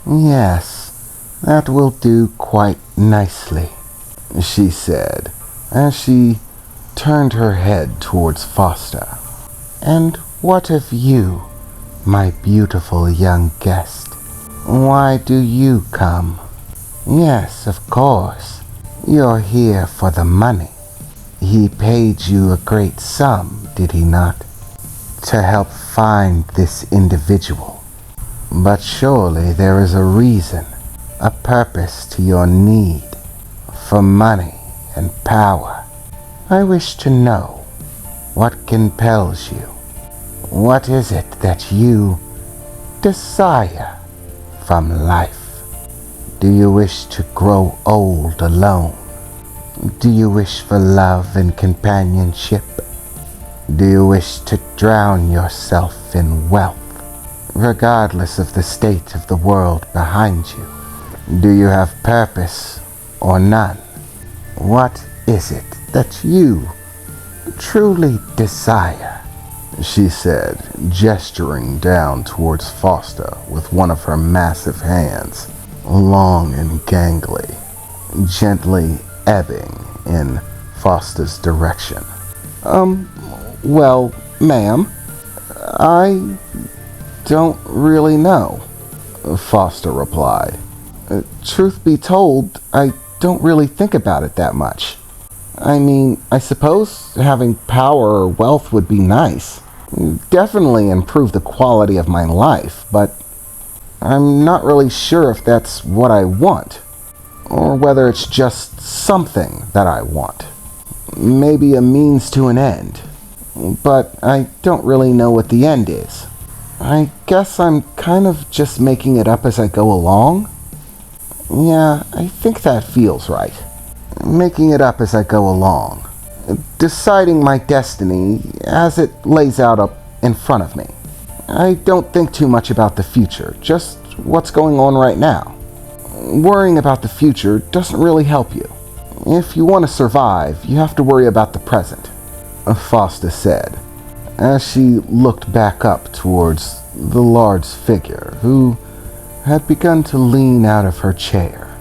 Yes, that will do quite nicely, she said, as she turned her head towards Foster. And what of you, my beautiful young guest? Why do you come? Yes, of course, you're here for the money. He paid you a great sum, did he not, to help find this individual? But surely there is a reason, a purpose to your need for money and power. I wish to know what compels you. What is it that you desire from life? Do you wish to grow old alone? Do you wish for love and companionship? Do you wish to drown yourself in wealth, regardless of the state of the world behind you? Do you have purpose or none? What is it that you truly desire? She said, gesturing down towards Foster with one of her massive hands, long and gangly, gently ebbing in Foster's direction. Well, ma'am, I don't really know, Foster replied. Truth be told, I don't really think about it that much. I mean, I suppose having power or wealth would be nice. Definitely improve the quality of my life, but I'm not really sure if that's what I want, or whether it's just something that I want. Maybe a means to an end, but I don't really know what the end is. I guess I'm kind of just making it up as I go along. Yeah, I think that feels right. Making it up as I go along. Deciding my destiny as it lays out up in front of me. I don't think too much about the future, just what's going on right now. Worrying about the future doesn't really help you. If you want to survive, you have to worry about the present, Foster said, as she looked back up towards the large figure who had begun to lean out of her chair.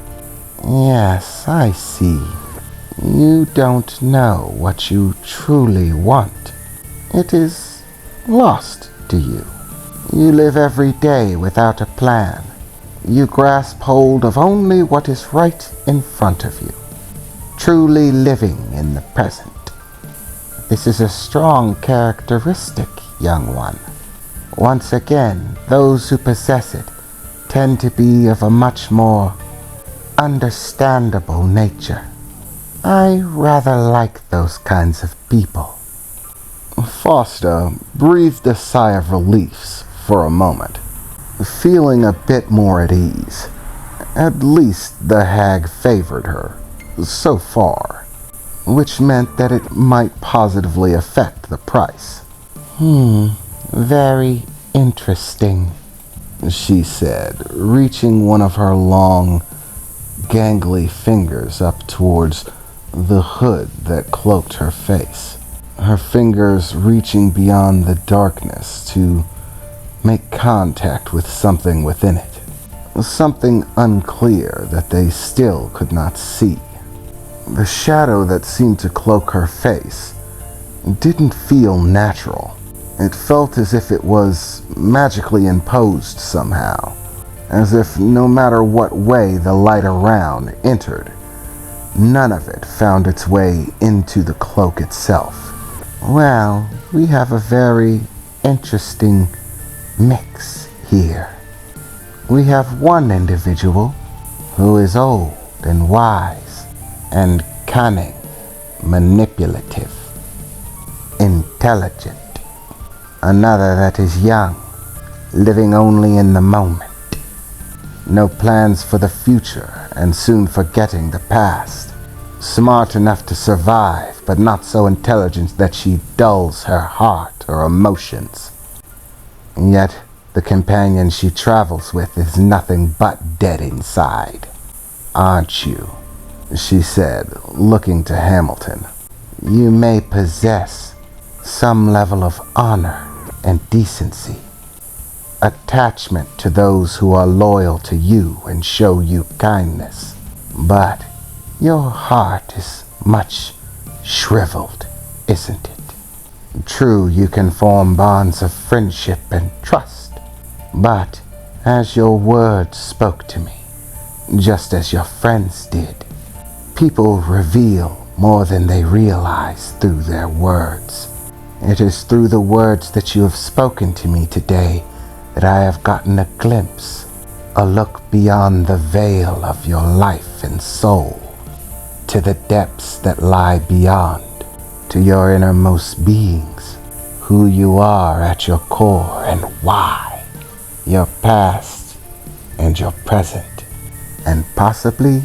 Yes, I see. You don't know what you truly want. It is lost to you. You live every day without a plan. You grasp hold of only what is right in front of you, truly living in the present. This is a strong characteristic, young one. Once again, those who possess it tend to be of a much more understandable nature. I rather like those kinds of people. Foster breathed a sigh of relief for a moment, feeling a bit more at ease. At least the hag favored her, so far, which meant that it might positively affect the price. Very interesting, she said, reaching one of her long, gangly fingers up towards the hood that cloaked her face, her fingers reaching beyond the darkness to make contact with something within it, something unclear that they still could not see. The shadow that seemed to cloak her face didn't feel natural. It felt as if it was magically imposed somehow, as if no matter what way the light around entered, none of it found its way into the cloak itself. Well, we have a very interesting mix here. We have one individual who is old and wise and cunning, manipulative, intelligent. Another that is young, living only in the moment. No plans for the future and soon forgetting the past. Smart enough to survive, but not so intelligent that she dulls her heart or emotions. And yet, the companion she travels with is nothing but dead inside. Aren't you? She said, looking to Hamilton. You may possess some level of honor and decency, attachment to those who are loyal to you and show you kindness. But your heart is much shriveled, isn't it? True, you can form bonds of friendship and trust, but as your words spoke to me, just as your friends did, people reveal more than they realize through their words. It is through the words that you have spoken to me today that I have gotten a glimpse, a look beyond the veil of your life and soul, to the depths that lie beyond, to your innermost beings, who you are at your core and why, your past and your present, and possibly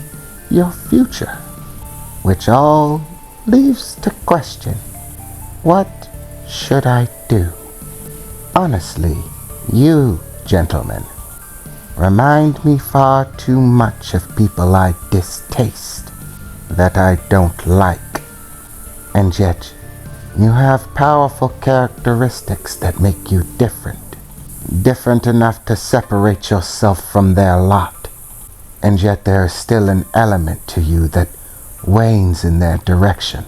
your future, which all leaves to question, what should I do? Honestly, you, gentlemen, remind me far too much of people I distaste, that I don't like. And yet, you have powerful characteristics that make you different. Different enough to separate yourself from their lot. And yet there is still an element to you that wanes in their direction,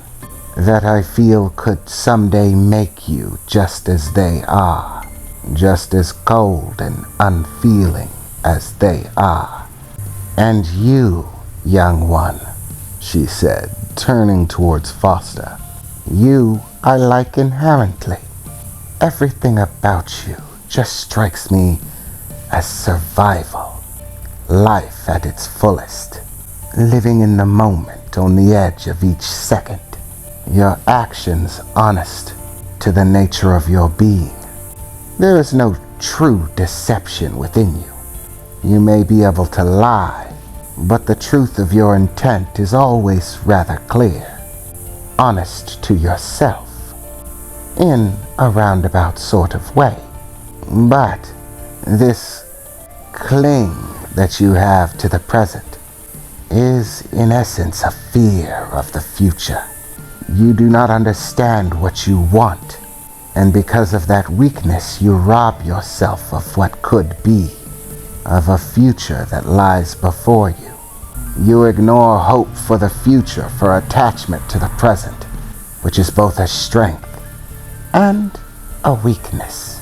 that I feel could someday make you just as they are, just as cold and unfeeling as they are. And you, young one, she said, turning towards Foster, you I like inherently. Everything about you just strikes me as survival, life at its fullest, living in the moment on the edge of each second. Your actions honest to the nature of your being. There is no true deception within you. You may be able to lie, but the truth of your intent is always rather clear. Honest to yourself, in a roundabout sort of way. But this cling that you have to the present is in essence a fear of the future. You do not understand what you want, and because of that weakness you rob yourself of what could be, of a future that lies before you. You ignore hope for the future for attachment to the present, which is both a strength and a weakness.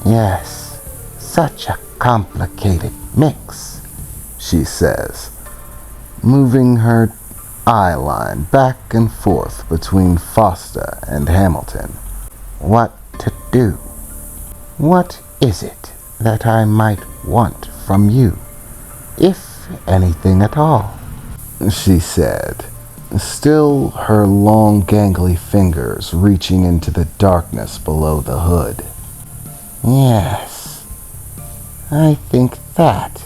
Yes, such a complicated mix, she says, moving her eye line back and forth between Foster and Hamilton. What to do? What is it that I might want from you, if anything at all? She said, still her long gangly fingers reaching into the darkness below the hood. Yes, I think that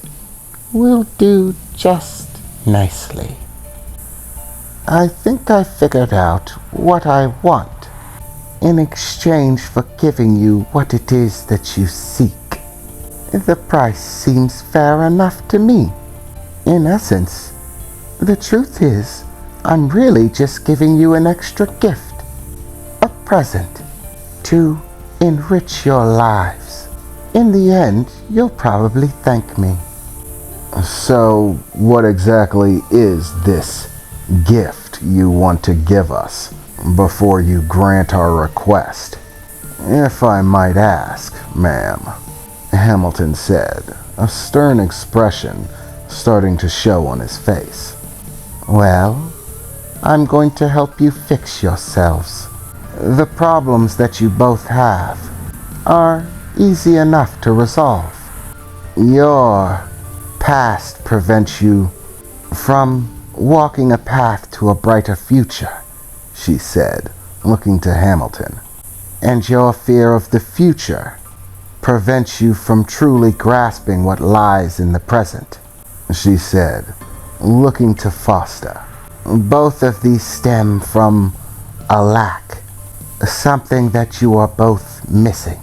will do just nicely. I think I figured out what I want in exchange for giving you what it is that you seek. The price seems fair enough to me. In essence, the truth is, I'm really just giving you an extra gift, a present, to enrich your lives. In the end, you'll probably thank me. So, what exactly is this gift you want to give us before you grant our request? If I might ask, ma'am, Hamilton said, a stern expression starting to show on his face. Well, I'm going to help you fix yourselves. The problems that you both have are easy enough to resolve. Your past prevents you from walking a path to a brighter future, she said, looking to Hamilton. And your fear of the future prevents you from truly grasping what lies in the present, she said, looking to Foster. Both of these stem from a lack, something that you are both missing.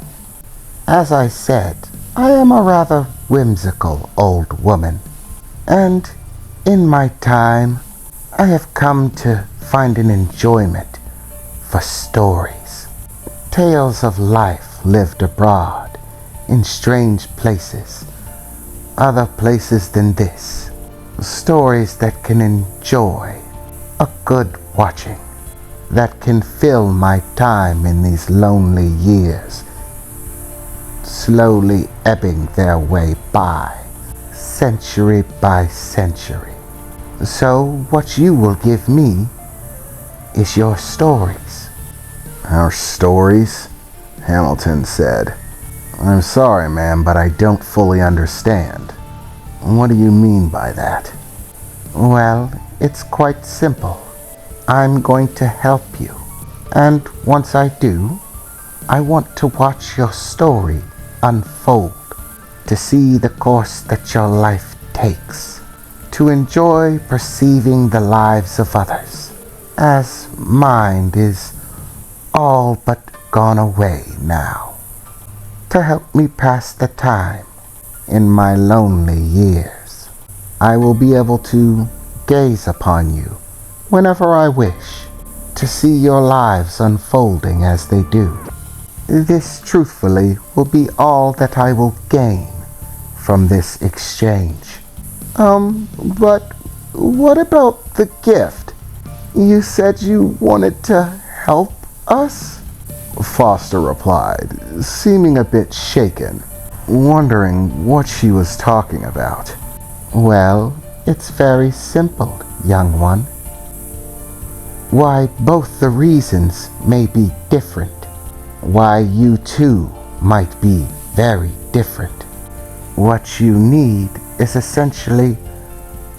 As I said, I am a rather whimsical old woman, and in my time, I have come to find an enjoyment for stories, tales of life lived abroad in strange places, other places than this. Stories that can enjoy a good watching, that can fill my time in these lonely years, slowly ebbing their way by, century by century. So what you will give me is your stories. Our stories? Hamilton said. I'm sorry, ma'am, but I don't fully understand. What do you mean by that? Well, it's quite simple. I'm going to help you. And once I do, I want to watch your story unfold, to see the course that your life takes, to enjoy perceiving the lives of others, as mine is all but gone away now, to help me pass the time in my lonely years. I will be able to gaze upon you whenever I wish, to see your lives unfolding as they do. This, truthfully, will be all that I will gain from this exchange. But what about the gift? You said you wanted to help us? Foster replied, seeming a bit shaken, wondering what she was talking about. Well, it's very simple, young one. Why both the reasons may be different, why you too might be very different. What you need is essentially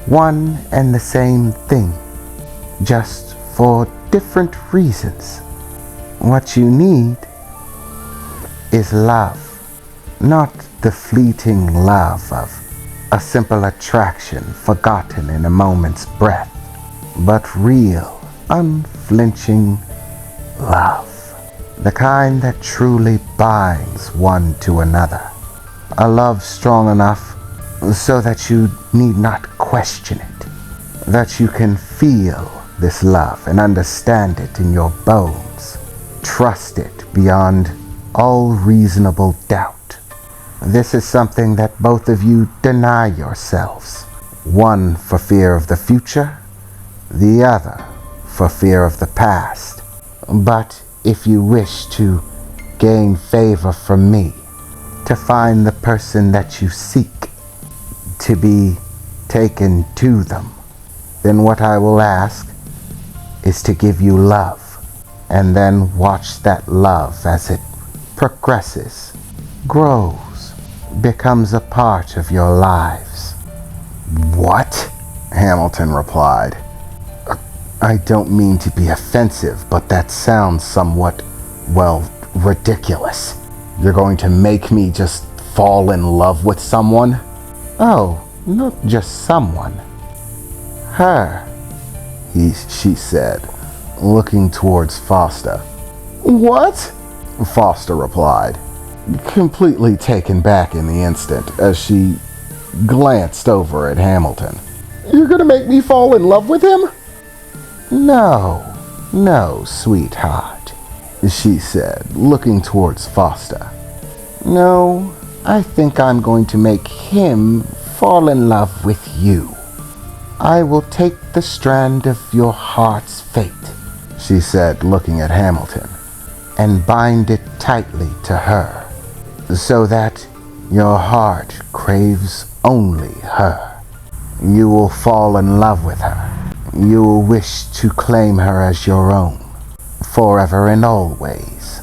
one and the same thing, just for different reasons. What you need is love, not the fleeting love of a simple attraction forgotten in a moment's breath, but real, unflinching love, the kind that truly binds one to another. A love strong enough so that you need not question it, that you can feel this love and understand it in your bones, trust it beyond all reasonable doubt. This is something that both of you deny yourselves, one for fear of the future, the other for fear of the past. But if you wish to gain favor from me, to find the person that you seek, to be taken to them, then what I will ask is to give you love, and then watch that love as it progresses, grows, becomes a part of your lives. What? Hamilton replied. I don't mean to be offensive, but that sounds somewhat, well, ridiculous. You're going to make me just fall in love with someone? Oh, not just someone. Her, she said, looking towards Foster. What? Foster replied, completely taken back in the instant as she glanced over at Hamilton. You're gonna make me fall in love with him? No, sweetheart, she said, looking towards Foster. No, I think I'm going to make him fall in love with you. I will take the strand of your heart's fate, she said, looking at Hamilton, and bind it tightly to her, so that your heart craves only her. You will fall in love with her. You will wish to claim her as your own, forever and always.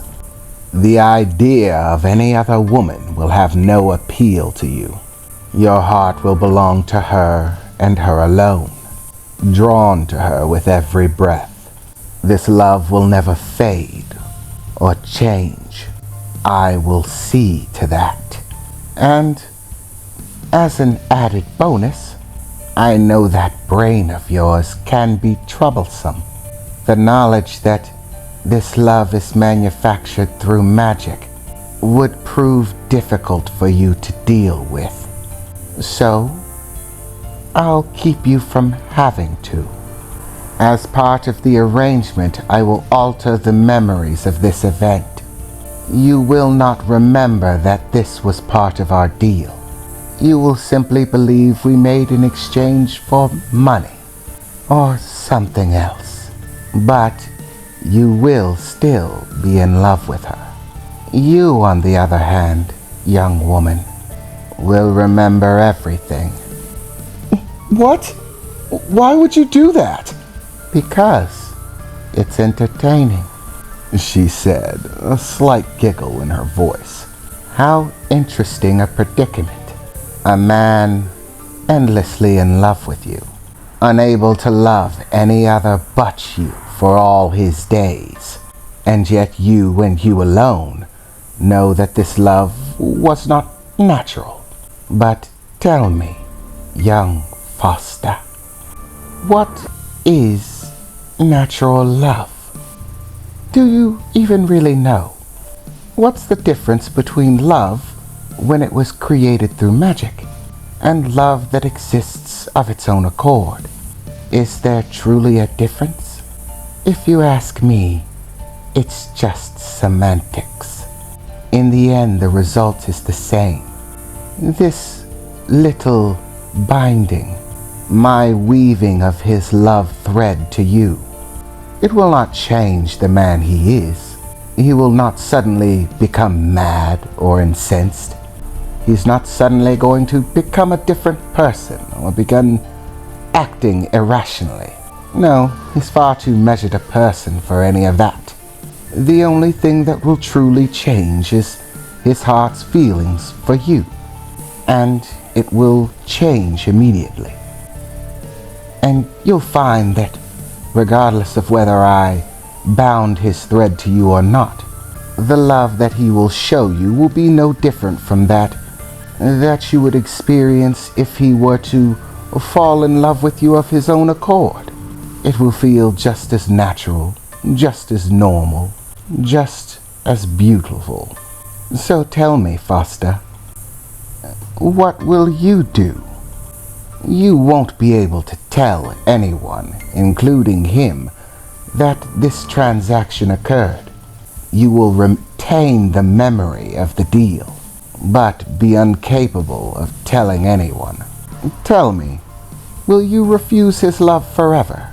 The idea of any other woman will have no appeal to you. Your heart will belong to her and her alone, drawn to her with every breath. This love will never fade or change. I will see to that. And as an added bonus, I know that brain of yours can be troublesome. The knowledge that this love is manufactured through magic would prove difficult for you to deal with. So, I'll keep you from having to. As part of the arrangement, I will alter the memories of this event. You will not remember that this was part of our deal. You will simply believe we made an exchange for money or something else. But you will still be in love with her. You, on the other hand, young woman, will remember everything. What? Why would you do that? Because it's entertaining, she said, a slight giggle in her voice. How interesting a predicament. A man endlessly in love with you, unable to love any other but you for all his days, and yet you and you alone know that this love was not natural. But tell me, young Foster, what is natural love? Do you even really know? What's the difference between love when it was created through magic and love that exists of its own accord? Is there truly a difference? If you ask me, it's just semantics. In the end, the result is the same. This little binding, my weaving of his love thread to you, it will not change the man he is. He will not suddenly become mad or incensed. He's not suddenly going to become a different person or begin acting irrationally. No, he's far too measured a person for any of that. The only thing that will truly change is his heart's feelings for you, and it will change immediately. And you'll find that regardless of whether I bound his thread to you or not, the love that he will show you will be no different from that you would experience if he were to fall in love with you of his own accord. It will feel just as natural, just as normal, just as beautiful. So tell me, Foster, what will you do? You won't be able to tell anyone, including him, that this transaction occurred. You will retain the memory of the deal, but be incapable of telling anyone. Tell me, will you refuse his love forever,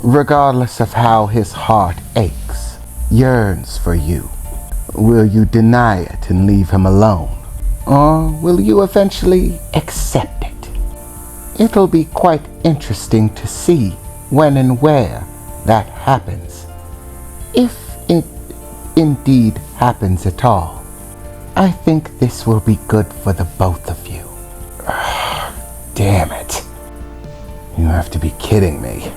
regardless of how his heart aches, yearns for you? Will you deny it and leave him alone? Or will you eventually accept it? It'll be quite interesting to see when and where that happens. If it indeed happens at all, I think this will be good for the both of you. Damn it. You have to be kidding me.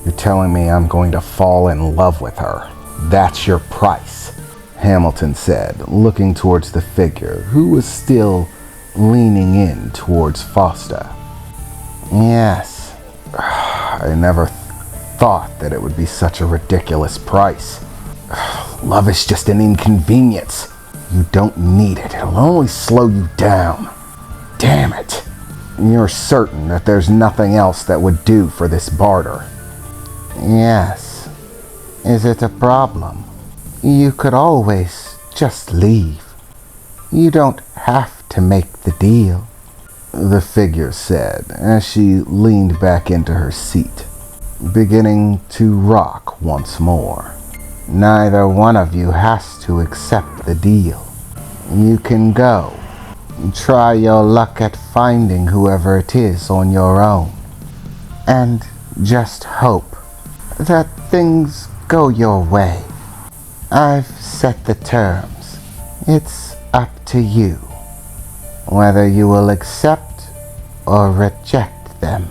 You're telling me I'm going to fall in love with her. That's your price, Hamilton said, looking towards the figure, who was still leaning in towards Foster. Yes, I never thought that it would be such a ridiculous price. Love is just an inconvenience. You don't need it. It'll only slow you down. Damn it. You're certain that there's nothing else that would do for this barter? Yes. Is it a problem? You could always just leave. You don't have to make the deal, the figure said as she leaned back into her seat, beginning to rock once more. Neither one of you has to accept the deal. You can go. Try your luck at finding whoever it is on your own. And just hope that things go your way. I've set the terms. It's up to you whether you will accept or reject them.